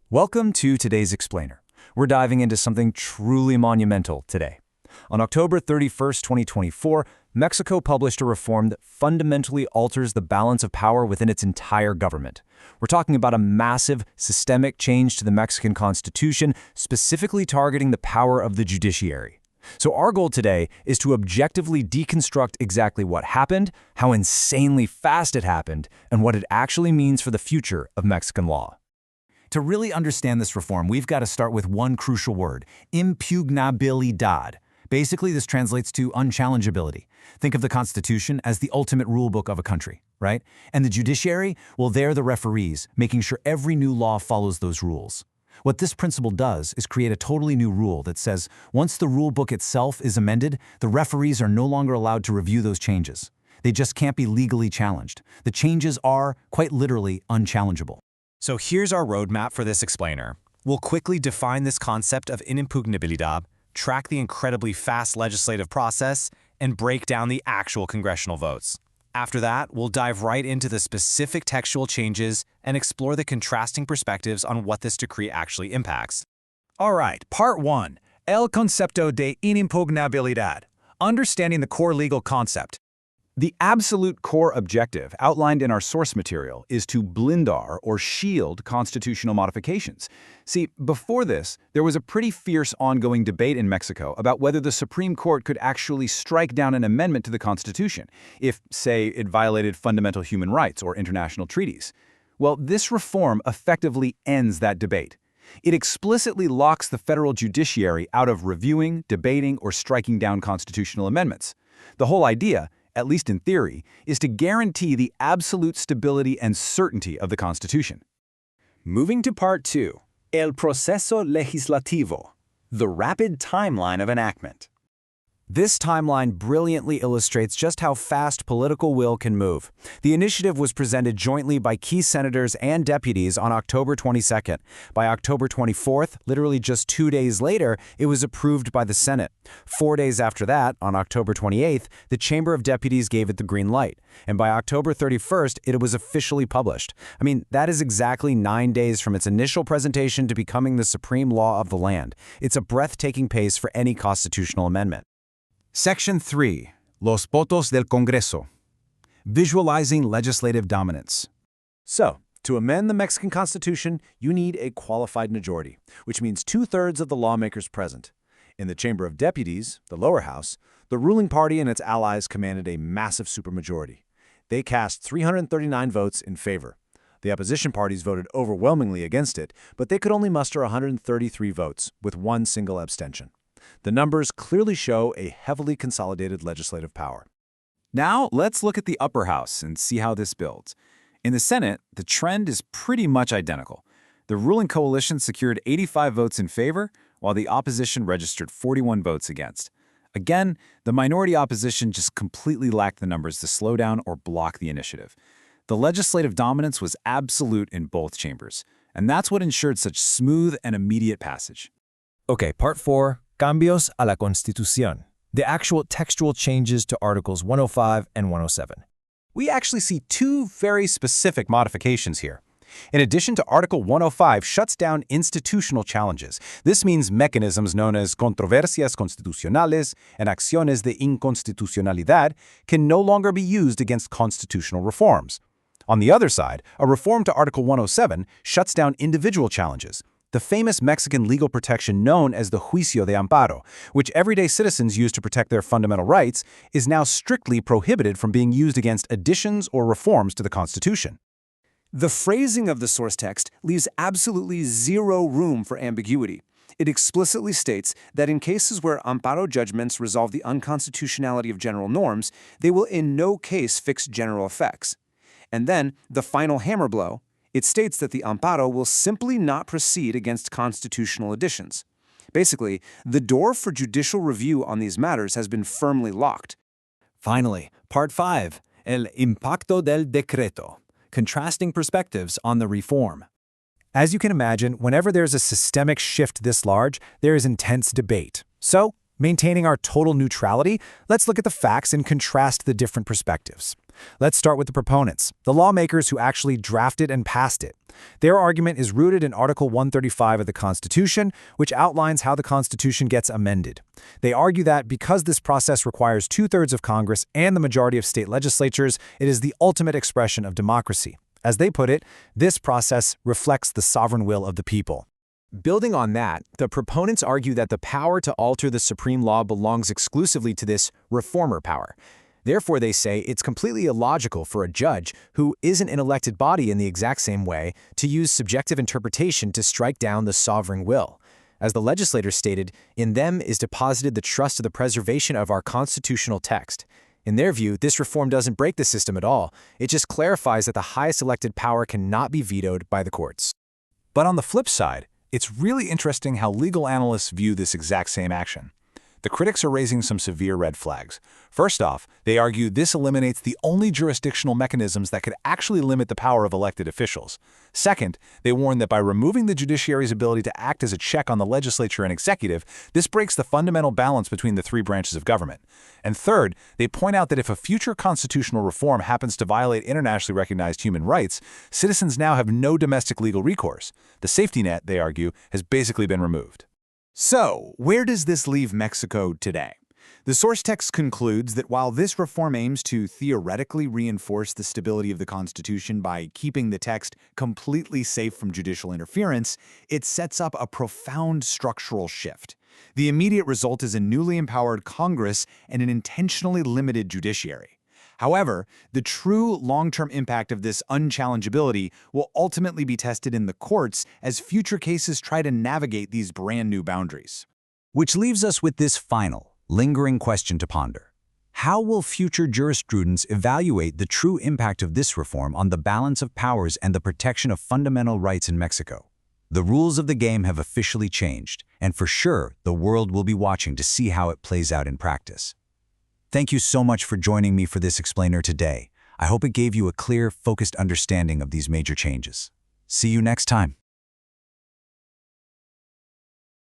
Welcome to today's Explainer. We're diving into something truly monumental today. On October 31st, 2024, Mexico published a reform that fundamentally alters the balance of power within its entire government. We're talking about a massive, systemic change to the Mexican Constitution, specifically targeting the power of the judiciary. So our goal today is to objectively deconstruct exactly what happened, how insanely fast it happened, and what it actually means for the future of Mexican law. To really understand this reform, we've got to start with one crucial word: impugnabilidad. Basically, this translates to unchallengeability. Think of the Constitution as the ultimate rule book of a country, right? And the judiciary, well, they're the referees, making sure every new law follows those rules. What this principle does is create a totally new rule that says once the rule book itself is amended, the referees are no longer allowed to review those changes. They just can't be legally challenged. The changes are, quite literally, unchallengeable. So here's our roadmap for this explainer. We'll quickly define this concept of inimpugnabilidad, track the incredibly fast legislative process, and break down the actual congressional votes. After that, we'll dive right into the specific textual changes and explore the contrasting perspectives on what this decree actually impacts. All right, Part 1. El concepto de inimpugnabilidad. Understanding the core legal concept. The absolute core objective outlined in our source material is to blindar or shield constitutional modifications. See, before this, there was a pretty fierce ongoing debate in Mexico about whether the Supreme Court could actually strike down an amendment to the Constitution if, say, it violated fundamental human rights or international treaties. Well, this reform effectively ends that debate. It explicitly locks the federal judiciary out of reviewing, debating, or striking down constitutional amendments. The whole idea, at least in theory, is to guarantee the absolute stability and certainty of the Constitution. Moving to Part 2. El proceso legislativo. The rapid timeline of enactment. This timeline brilliantly illustrates just how fast political will can move. The initiative was presented jointly by key senators and deputies on October 22nd. By October 24th, literally just 2 days later, it was approved by the Senate. 4 days after that, on October 28th, the Chamber of Deputies gave it the green light. And by October 31st, it was officially published. I mean, that is exactly 9 days from its initial presentation to becoming the supreme law of the land. It's a breathtaking pace for any constitutional amendment. Section 3. Los votos del Congreso. Visualizing legislative dominance. So, to amend the Mexican Constitution, you need a qualified majority, which means 2/3 of the lawmakers present. In the Chamber of Deputies, the lower house, the ruling party and its allies commanded a massive supermajority. They cast 339 votes in favor. The opposition parties voted overwhelmingly against it, but they could only muster 133 votes, with one single abstention. The numbers clearly show a heavily consolidated legislative power. Now, let's look at the upper house and see how this builds. In the Senate, the trend is pretty much identical. The ruling coalition secured 85 votes in favor, while the opposition registered 41 votes against. Again, the minority opposition just completely lacked the numbers to slow down or block the initiative. The legislative dominance was absolute in both chambers, and that's what ensured such smooth and immediate passage. Okay, Part 4. Cambios a la Constitución. The actual textual changes to Articles 105 and 107. We actually see two very specific modifications here. In addition to Article 105 shuts down institutional challenges. This means mechanisms known as controversias constitucionales and acciones de inconstitucionalidad can no longer be used against constitutional reforms. On the other side, a reform to Article 107 shuts down individual challenges. The famous Mexican legal protection known as the juicio de Amparo, which everyday citizens use to protect their fundamental rights, is now strictly prohibited from being used against additions or reforms to the Constitution. The phrasing of the source text leaves absolutely zero room for ambiguity. It explicitly states that in cases where Amparo judgments resolve the unconstitutionality of general norms, they will in no case fix general effects. And then, the final hammer blow, it states that the Amparo will simply not proceed against constitutional additions. Basically, the door for judicial review on these matters has been firmly locked. Finally, Part 5. El impacto del decreto. Contrasting perspectives on the reform. As you can imagine, whenever there's a systemic shift this large, there is intense debate. So, maintaining our total neutrality, let's look at the facts and contrast the different perspectives. Let's start with the proponents, the lawmakers who actually drafted and passed it. Their argument is rooted in Article 135 of the Constitution, which outlines how the Constitution gets amended. They argue that because this process requires 2/3 of Congress and the majority of state legislatures, it is the ultimate expression of democracy. As they put it, this process reflects the sovereign will of the people. Building on that, the proponents argue that the power to alter the supreme law belongs exclusively to this reformer power. Therefore, they say it's completely illogical for a judge, who isn't an elected body in the exact same way, to use subjective interpretation to strike down the sovereign will. As the legislators stated, in them is deposited the trust of the preservation of our constitutional text. In their view, this reform doesn't break the system at all. It just clarifies that the highest elected power cannot be vetoed by the courts. But on the flip side, it's really interesting how legal analysts view this exact same action. The critics are raising some severe red flags. First off, they argue this eliminates the only jurisdictional mechanisms that could actually limit the power of elected officials. Second, they warn that by removing the judiciary's ability to act as a check on the legislature and executive, this breaks the fundamental balance between the three branches of government. And third, they point out that if a future constitutional reform happens to violate internationally recognized human rights, citizens now have no domestic legal recourse. The safety net, they argue, has basically been removed. So, where does this leave Mexico today? The source text concludes that while this reform aims to theoretically reinforce the stability of the Constitution by keeping the text completely safe from judicial interference, it sets up a profound structural shift. The immediate result is a newly empowered Congress and an intentionally limited judiciary. However, the true long-term impact of this unchallengeability will ultimately be tested in the courts as future cases try to navigate these brand new boundaries. Which leaves us with this final, lingering question to ponder. How will future jurisprudence evaluate the true impact of this reform on the balance of powers and the protection of fundamental rights in Mexico? The rules of the game have officially changed, and for sure, the world will be watching to see how it plays out in practice. Thank you so much for joining me for this explainer today. I hope it gave you a clear, focused understanding of these major changes. See you next time.